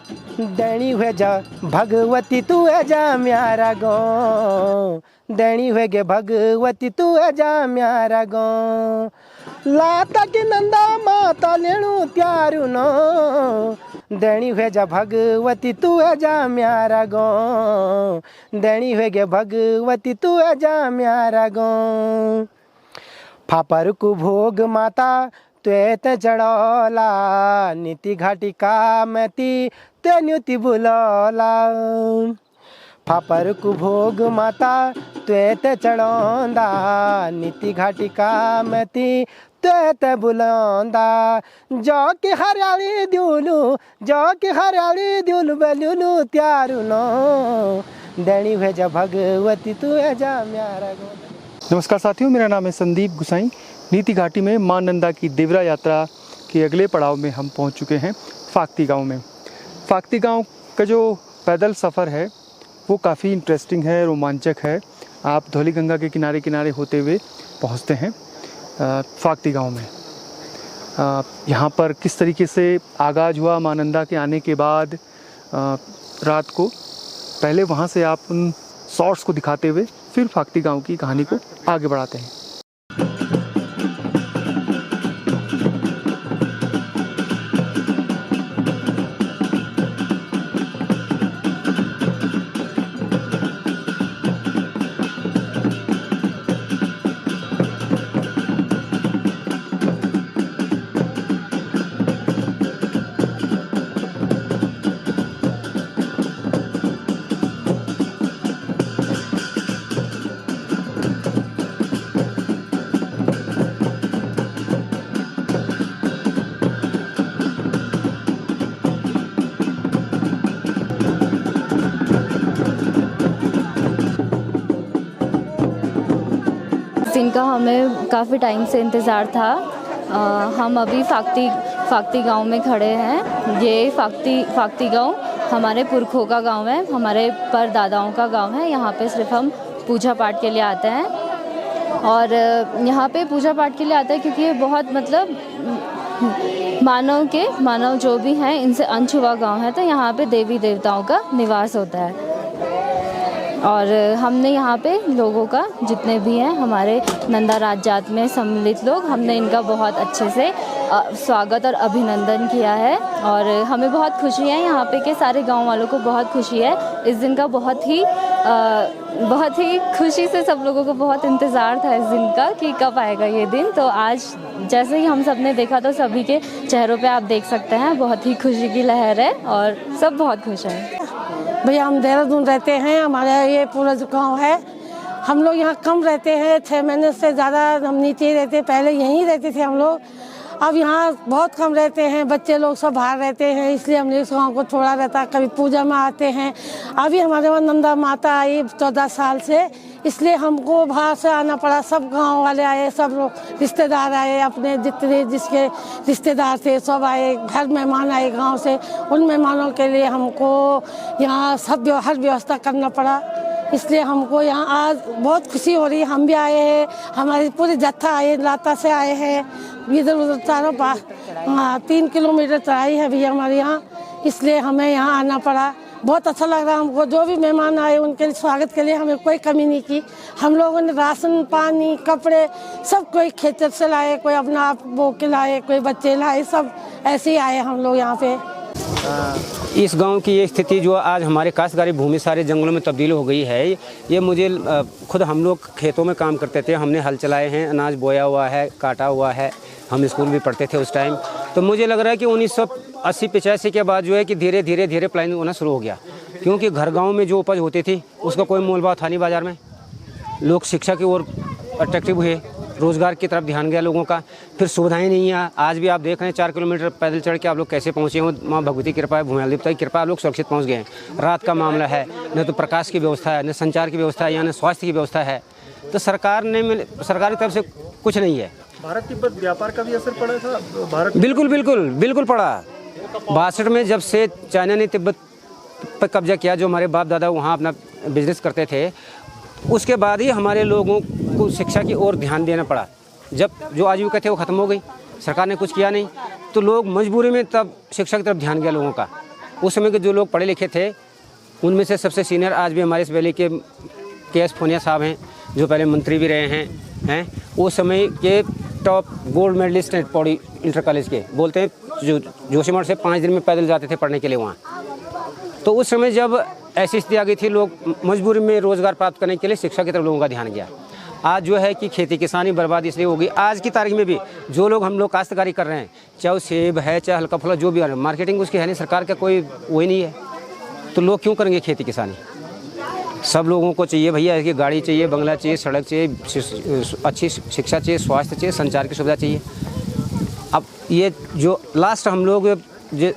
देनी हुए जा भगवती तू है जा म्यारा गाँव, देनी हुए गे भगवती तू है जा म्यारा गाँव। लाता की नंदा माता लेणु त्यारू नो, देनी हुए जा भगवती तू है जा म्यारा गाँव, देनी हुए गे भगवती तू है जा म्यारा गाँव। फापर को भोग माता त्वेत चढ़ौला, नीति घाटी कामती ते न्युति बुलौला। फापर को भोग माता त्वेत चढ़ौंदा, नीति घाटी कामती त्वेत बुलौंदा। जो कि हरियाली द्यूलू, जो कि हरियाली द्यूलू बेलूलू त्यारू नो, देनी हुए जा भगवती तू है जा म्यारा गाँव। नमस्कार साथियों, मेरा नाम है संदीप गुसाई। नीति घाटी में मां नंदा की देवरा यात्रा के अगले पड़ाव में हम पहुंच चुके हैं फाक्ती गांव में। फाक्ती गांव का जो पैदल सफ़र है वो काफ़ी इंटरेस्टिंग है, रोमांचक है। आप धौलीगंगा के किनारे किनारे होते हुए पहुंचते हैं फाक्ती गांव में। यहाँ पर किस तरीके से आगाज़ हुआ मां नंदा के आने के बाद रात को, पहले वहाँ से आप उन शॉट्स को दिखाते हुए फिर फाक्ती गांव की कहानी को आगे बढ़ाते हैं। जिनका हमें काफ़ी टाइम से इंतज़ार था। हम अभी फाक्ती गांव में खड़े हैं। ये फाक्ती गांव हमारे पुरखों का गांव है, हमारे परदादाओं का गांव है। यहाँ पे सिर्फ हम पूजा पाठ के लिए आते हैं, और यहाँ पे पूजा पाठ के लिए आते हैं क्योंकि ये बहुत मतलब मानव जो भी हैं इनसे अनछुआ गांव है, तो यहाँ पे देवी देवताओं का निवास होता है। और हमने यहाँ पे लोगों का, जितने भी हैं हमारे नंदा राज जात में सम्मिलित लोग, हमने इनका बहुत अच्छे से स्वागत और अभिनंदन किया है। और हमें बहुत खुशी है, यहाँ पे के सारे गांव वालों को बहुत खुशी है। इस दिन का बहुत ही खुशी से सब लोगों को बहुत इंतज़ार था इस दिन का कि कब आएगा ये दिन। तो आज जैसे ही हम सब ने देखा तो सभी के चेहरों पे आप देख सकते हैं बहुत ही खुशी की लहर है और सब बहुत खुश हैं। भैया हम देहरादून रहते हैं, हमारा ये पूरा जो गाँव है, हम लोग यहाँ कम रहते हैं, 6 महीने से ज़्यादा हम नीचे रहते। पहले यहीं रहते थे हम लोग, अब यहाँ बहुत कम रहते हैं। बच्चे लोग सब बाहर रहते हैं, इसलिए हमने इस गाँव को छोड़ा रहता। कभी पूजा में आते हैं। अभी हमारे वहाँ नंदा माता आई 14 साल से, इसलिए हमको बाहर से आना पड़ा। सब गांव वाले आए, सब लोग रिश्तेदार आए, अपने जितने जिसके रिश्तेदार थे सब आए, घर मेहमान आए गांव से। उन मेहमानों के लिए हमको यहाँ सब हर व्यवस्था करना पड़ा, इसलिए हमको यहाँ आज बहुत खुशी हो रही है। हम भी आए हैं, हमारी पूरी जत्था आए, लाता से आए हैं, इधर उधर चारों पास 3 किलोमीटर चढ़ाई है भैया हमारे यहाँ, इसलिए हमें यहाँ आना पड़ा। बहुत अच्छा लग रहा है हमको। जो भी मेहमान आए उनके स्वागत के लिए हमें कोई कमी नहीं की। हम लोगों ने राशन पानी कपड़े सब कोई खेत से लाए, कोई अपना आप वो के लाए, कोई बच्चे लाए, सब ऐसे ही आए हम लोग यहाँ पे। इस गांव की ये स्थिति जो आज हमारे काश्तकारी भूमि सारे जंगलों में तब्दील हो गई है, ये मुझे खुद, हम लोग खेतों में काम करते थे, हमने हल चलाए हैं, अनाज बोया हुआ है, काटा हुआ है, हम स्कूल भी पढ़ते थे उस टाइम। तो मुझे लग रहा है कि 1980-85 के बाद जो है कि धीरे धीरे प्लानिंग होना शुरू हो गया, क्योंकि घर गाँव में जो उपज होती थी उसका कोई मोल भाव था नहीं बाज़ार में। लोग शिक्षा की ओर अट्रैक्टिव हुए, रोज़गार की तरफ ध्यान गया लोगों का, फिर सुविधाएं नहीं है। आज भी आप देख रहे हैं 4 किलोमीटर पैदल चढ़ के आप लोग कैसे पहुँचे हो। माँ भगवती की कृपा है, भूमियाल देवता की कृपा, आप लोग सुरक्षित पहुँच गए हैं। रात का मामला है, न तो प्रकाश की व्यवस्था है, न संचार की व्यवस्था है, या न स्वास्थ्य की व्यवस्था है। तो सरकार की तरफ से कुछ नहीं है। भारत तिब्बत व्यापार का भी असर पड़ा था बिल्कुल पड़ा। 62 में जब से चाइना ने तिब्बत पर कब्जा किया, जो हमारे बाप दादा वहाँ अपना बिजनेस करते थे, उसके बाद ही हमारे लोगों को शिक्षा की ओर ध्यान देना पड़ा। जब जो आजीविका थे वो ख़त्म हो गई, सरकार ने कुछ किया नहीं, तो लोग मजबूरी में तब शिक्षा की तरफ ध्यान गया लोगों का। उस समय के जो लोग पढ़े लिखे थे उनमें से सबसे सीनियर आज भी हमारे इस वैली के KS फोनिया साहब हैं, जो पहले मंत्री भी रहे हैं उस समय के टॉप गोल्ड मेडलिस्ट हैं पौड़ी इंटर कॉलेज के। बोलते हैं जो जोशीमठ से 5 दिन में पैदल जाते थे पढ़ने के लिए वहाँ। तो उस समय जब ऐसी स्थिति आ गई थी, लोग मजबूरी में रोज़गार प्राप्त करने के लिए शिक्षा की तरफ लोगों का ध्यान गया। आज जो है कि खेती किसानी बर्बाद इसलिए होगी। आज की तारीख में भी जो लोग हम लोग काश्तकारी कर रहे हैं, चाहे वो सेब है चाहे हल्का फुल्का जो भी है, मार्केटिंग उसकी है नहीं, सरकार का कोई वही नहीं है, तो लोग क्यों करेंगे खेती किसानी। सब लोगों को चाहिए भैया कि गाड़ी चाहिए, बंगला चाहिए, सड़क चाहिए, अच्छी शिक्षा चाहिए, स्वास्थ्य चाहिए, संचार की सुविधा चाहिए। अब ये जो लास्ट हम लोग जो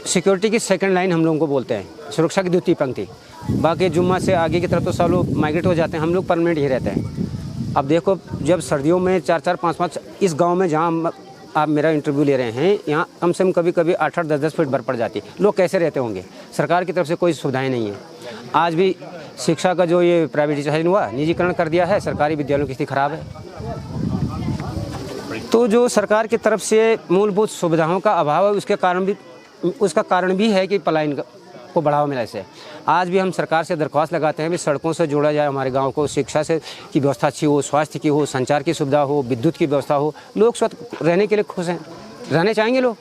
सिक्योरिटी की सेकंड लाइन हम लोगों को बोलते हैं, सुरक्षा की द्वितीय पंक्ति। बाकी जुम्मा से आगे की तरफ तो सब लोग माइग्रेट हो जाते हैं, हम लोग परमानेंट ही रहते हैं। अब देखो जब सर्दियों में 4-4, 5-5 इस गांव में जहां आप मेरा इंटरव्यू ले रहे हैं, यहाँ कम से कम कभी-कभी 8-8, 10-10 फीट बर्फ़ पड़ जाती है। लोग कैसे रहते होंगे। सरकार की तरफ से कोई सुविधाएं नहीं है। आज भी शिक्षा का जो ये प्राइवेटाइजेशन हुआ, निजीकरण कर दिया है, सरकारी विद्यालयों की स्थिति खराब है। तो जो सरकार की तरफ से मूलभूत सुविधाओं का अभाव है, उसका कारण भी है कि पलायन को बढ़ावा मिला इससे। आज भी हम सरकार से दरख्वास्त लगाते हैं कि सड़कों से जोड़ा जाए हमारे गांव को, शिक्षा से की व्यवस्था अच्छी हो, स्वास्थ्य की हो, संचार की सुविधा हो, विद्युत की व्यवस्था हो। लोग स्वस्थ रहने के लिए खुश हैं, रहने चाहेंगे लोग।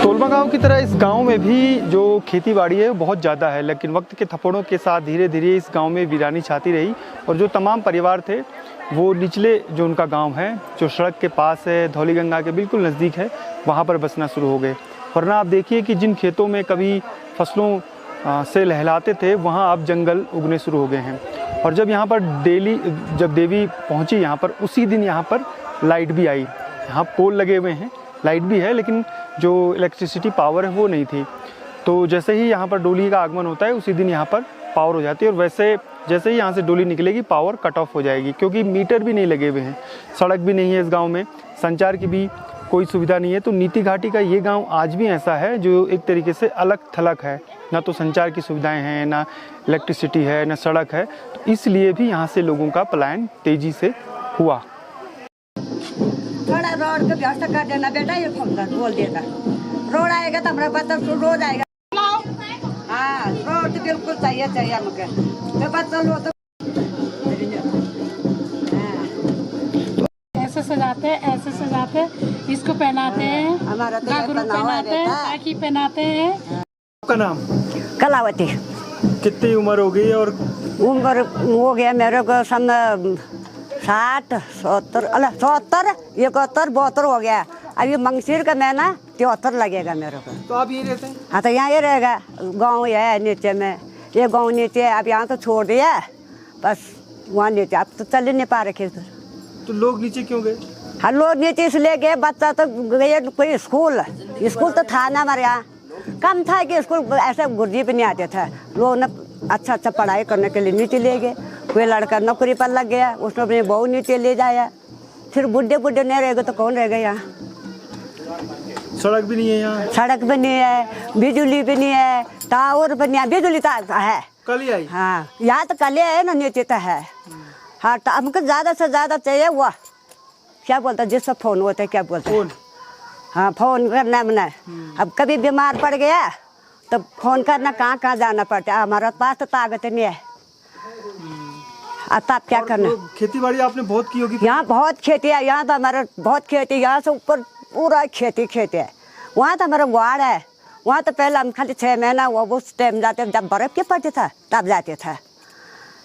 तोलमा गांव की तरह इस गांव में भी जो खेती बाड़ी है बहुत ज़्यादा है, लेकिन वक्त के थप्पड़ों के साथ धीरे धीरे इस गांव में वीरानी छाती रही और जो तमाम परिवार थे वो निचले जो उनका गांव है, जो सड़क के पास है, धौली गंगा के बिल्कुल नज़दीक है, वहां पर बसना शुरू हो गए। वरना आप देखिए कि जिन खेतों में कभी फसलों से लहलाते थे वहाँ अब जंगल उगने शुरू हो गए हैं। और जब यहाँ पर जब देवी पहुँची यहाँ पर, उसी दिन यहाँ पर लाइट भी आई। यहाँ पोल लगे हुए हैं, लाइट भी है, लेकिन जो इलेक्ट्रिसिटी पावर है वो नहीं थी। तो जैसे ही यहाँ पर डोली का आगमन होता है उसी दिन यहाँ पर पावर हो जाती है, और वैसे जैसे ही यहाँ से डोली निकलेगी पावर कट ऑफ हो जाएगी, क्योंकि मीटर भी नहीं लगे हुए हैं, सड़क भी नहीं है इस गांव में, संचार की भी कोई सुविधा नहीं है। तो नीति घाटी का ये गांव आज भी ऐसा है जो एक तरीके से अलग थलग है, ना तो संचार की सुविधाएं हैं, ना इलेक्ट्रिसिटी है, ना सड़क है। तो इसलिए भी यहाँ से लोगों का पलायन तेजी से हुआ। थोड़ा रोड का व्यवस्था कर देना बेटा, ये फोन कर बोल देगा। रोड आएगा तो हमारा बच्चा रोज आएगा। हाँ, रोड बिल्कुल चाहिए हमको। तो बच्चा लो तो ऐसे सजाते इसको पहनाते हैं, हमारा तो घाघरू पहनाते हैं, राखी पहनाते हैं। आपका नाम? कलावती। कितनी उम्र हो गई और उम्र हो गया मेरे को 60, 70, 71, 72 हो गया। अभी मंगसीर का महीना 73 लगेगा मेरे को। तो आप यही रहते हैं? हाँ, तो यहाँ ये रहेगा। गांव ये है नीचे में, ये गांव नीचे है। अब यहाँ तो छोड़ दिया, बस वहाँ नीचे अब तो चल नहीं पा रखे। तो लोग नीचे क्यों गए? हाँ, लोग नीचे इसलिए गए, बच्चा तो गए कोई स्कूल तो था ना हमारे यहाँ, कम था कि स्कूल ऐसे गुर्जी पे नहीं आते थे। लोग ने अच्छा पढ़ाई करने के लिए नीचे ले गए। कोई लड़का नौकरी पर लग गया, उसने अपनी बहू नीचे ले जाया। फिर बुढ़े नहीं रहेगा तो कौन रहेगा यहाँ? सड़क भी नहीं है यहाँ? सड़क भी नहीं है, बिजली भी नहीं है, टावर भी नहीं है। बिजली तो है, कल ही आई। हाँ, यहाँ तो कल है ना, नीचे तो है। हाँ, तो हमको ज़्यादा से ज़्यादा चाहिए वो क्या बोलते हैं जिससे फ़ोन होता है, क्या बोलते हैं? हाँ, फ़ोन करना मैंने। अब कभी बीमार पड़ गया तो फ़ोन करना, कहाँ जाना पड़ता है। हमारे पास तो ताकत नहीं है। अब तब क्या करना? खेती बाड़ी आपने बहुत की होगी? यहाँ बहुत खेती है, यहाँ तो हमारा बहुत खेती, यहाँ से ऊपर पूरा खेती है। वहाँ तो हमारा वाड़ है, वहाँ तो पहले हम खाली 6 महीना वो उस टाइम जाते, जब बर्फ़ के पड़ते था तब जाते थे।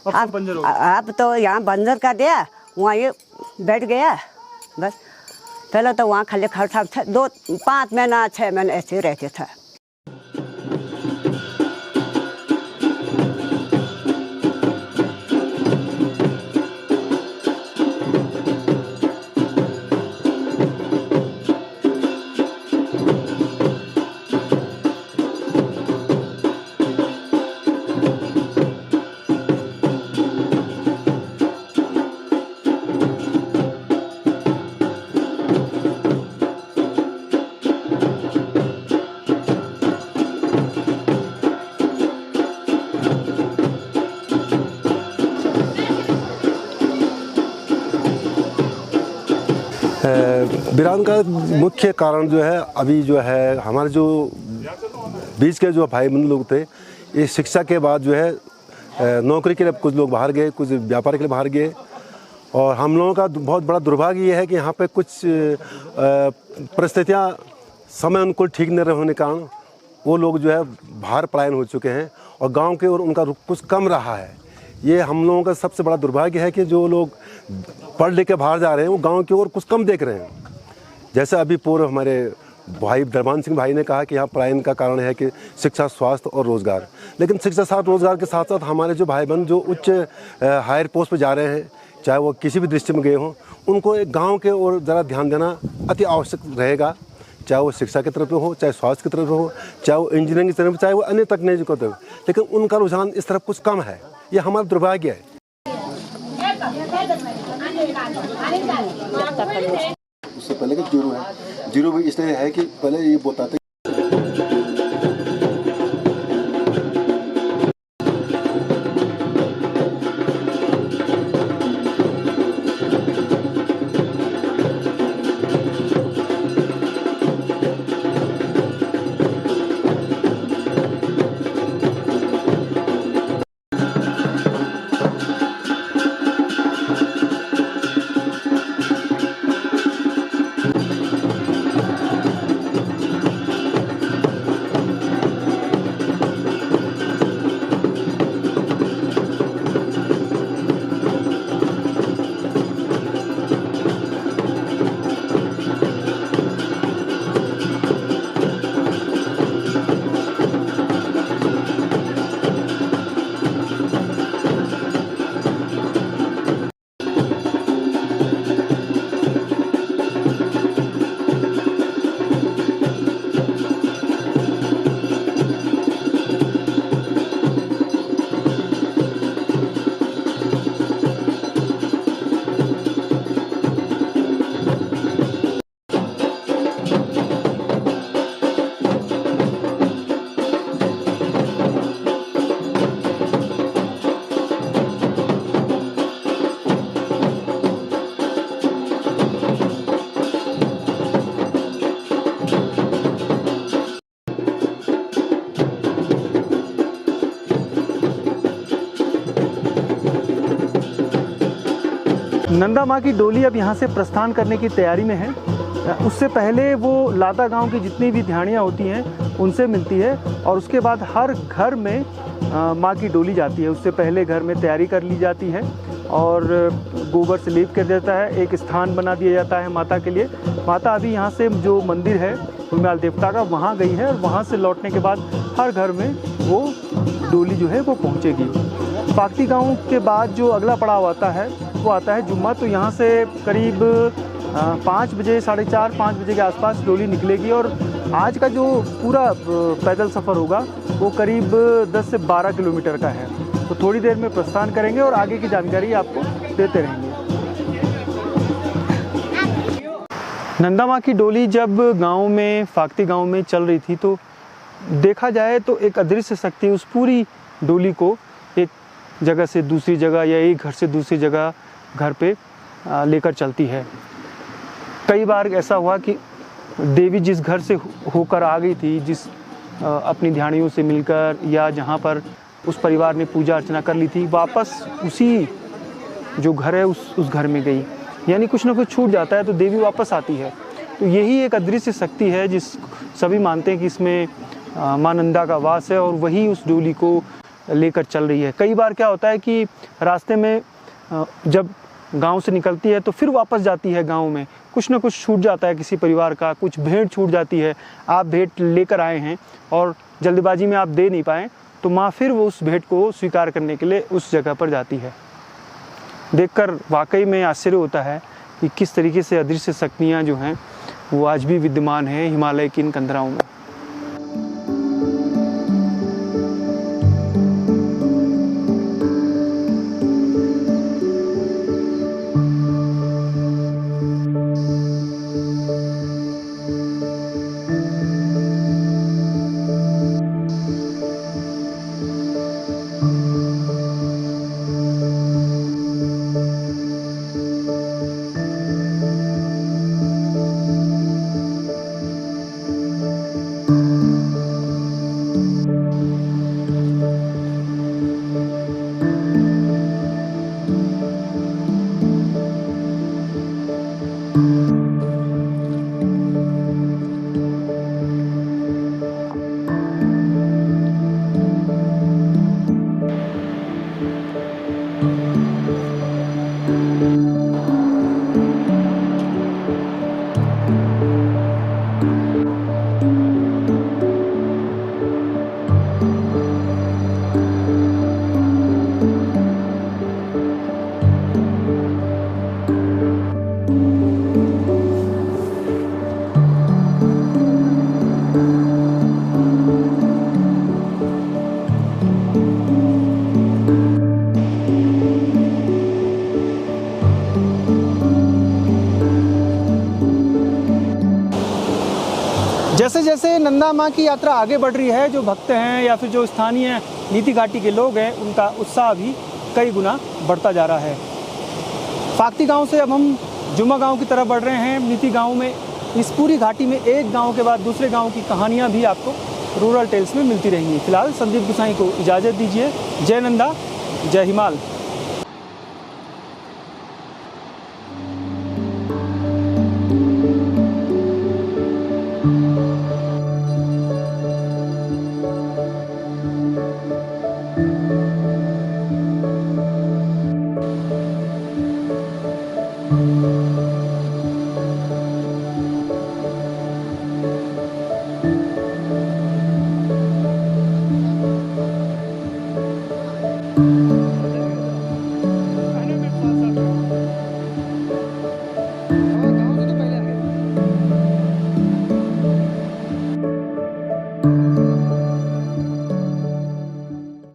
अब तो यहाँ बंजर कर दिया, वहाँ ये बैठ गया बस। पहले तो वहाँ खाली खर्चा 5 महीना 6 महीने ऐसे रहते थे। वीरान का मुख्य कारण जो है अभी जो है हमारे जो बीच के जो भाई बंधु लोग थे, ये शिक्षा के बाद जो है नौकरी के लिए कुछ लोग बाहर गए, कुछ व्यापार के लिए बाहर गए। और हम लोगों का बहुत बड़ा दुर्भाग्य ये है कि यहाँ पे कुछ परिस्थितियाँ समय अनुकूल ठीक न होने के कारण वो लोग जो है बाहर पलायन हो चुके हैं और गांव के और उनका रुख कुछ कम रहा है। ये हम लोगों का सबसे बड़ा दुर्भाग्य है कि जो लोग पढ़ लिख के बाहर जा रहे हैं वो गांव की ओर कुछ कम देख रहे हैं। जैसे अभी पूर्व हमारे भाई दरबान सिंह भाई ने कहा कि यहाँ पलायन का कारण है कि शिक्षा, स्वास्थ्य और रोज़गार। लेकिन शिक्षा साथ रोज़गार के साथ साथ हमारे जो भाई बहन जो उच्च हायर पोस्ट पर जा रहे हैं, चाहे वो किसी भी दृष्टि में गए हों, उनको एक गाँव के ओर ज़रा ध्यान देना अति आवश्यक रहेगा। चाहे वो शिक्षा की तरफ हो, चाहे स्वास्थ्य की तरफ हो, चाहे वो इंजीनियरिंग की तरफ, चाहे वो अन्य तकनीक की तरफ, लेकिन उनका रुझान इस तरफ कुछ कम है। ये हमारा दुर्भाग्य है। उससे पहले कि जीरो है, जीरो भी इसलिए है कि पहले ये बताते नंदा माँ की डोली अब यहाँ से प्रस्थान करने की तैयारी में है। उससे पहले वो लाता गांव की जितनी भी ध्यानियाँ होती हैं उनसे मिलती है और उसके बाद हर घर में माँ की डोली जाती है। उससे पहले घर में तैयारी कर ली जाती है और गोबर से लेप कर देता है, एक स्थान बना दिया जाता है माता के लिए। माता अभी यहाँ से जो मंदिर है भूमियाल देवता का, वहाँ गई है और वहाँ से लौटने के बाद हर घर में वो डोली जो है वो पहुँचेगी। फाक्ती गांव के बाद जो अगला पड़ाव आता है वो आता है जुम्मा। तो यहाँ से करीब 5 बजे, 4:30, 5 बजे के आसपास डोली निकलेगी और आज का जो पूरा पैदल सफ़र होगा वो करीब 10 से 12 किलोमीटर का है। तो थोड़ी देर में प्रस्थान करेंगे और आगे की जानकारी आपको देते रहेंगे। नंदा माँ की डोली जब गांव में, फाक्ती गांव में चल रही थी तो देखा जाए तो एक अदृश्य शक्ति उस पूरी डोली को एक जगह से दूसरी जगह या एक घर से दूसरी जगह घर पे लेकर चलती है। कई बार ऐसा हुआ कि देवी जिस घर से होकर आ गई थी, जिस अपनी ध्यानियों से मिलकर या जहाँ पर उस परिवार ने पूजा अर्चना कर ली थी, वापस उसी जो घर है उस घर में गई। यानी कुछ ना कुछ छूट जाता है तो देवी वापस आती है। तो यही एक अदृश्य शक्ति है जिस सभी मानते हैं कि इसमें माँ नंदा का वास है और वही उस डोली को लेकर चल रही है। कई बार क्या होता है कि रास्ते में जब गांव से निकलती है तो फिर वापस जाती है गांव में, कुछ ना कुछ छूट जाता है किसी परिवार का, कुछ भेंट छूट जाती है। आप भेंट लेकर आए हैं और जल्दबाजी में आप दे नहीं पाए, तो माँ फिर वो उस भेंट को स्वीकार करने के लिए उस जगह पर जाती है। देखकर वाकई में आश्चर्य होता है कि किस तरीके से अदृश्य शक्तियाँ जो हैं वो आज भी विद्यमान है हिमालय की इन कंदराओं में। जैसे जैसे नंदा माँ की यात्रा आगे बढ़ रही है, जो भक्त हैं या फिर जो स्थानीय नीति घाटी के लोग हैं, उनका उत्साह भी कई गुना बढ़ता जा रहा है। फाक्ती गांव से अब हम जुम्मा गांव की तरफ बढ़ रहे हैं। नीति गांव में इस पूरी घाटी में एक गांव के बाद दूसरे गांव की कहानियां भी आपको रूरल टेल्स में मिलती रहेंगी। फिलहाल संदीप गुसाई को इजाज़त दीजिए। जय नंदा, जय हिमाल। you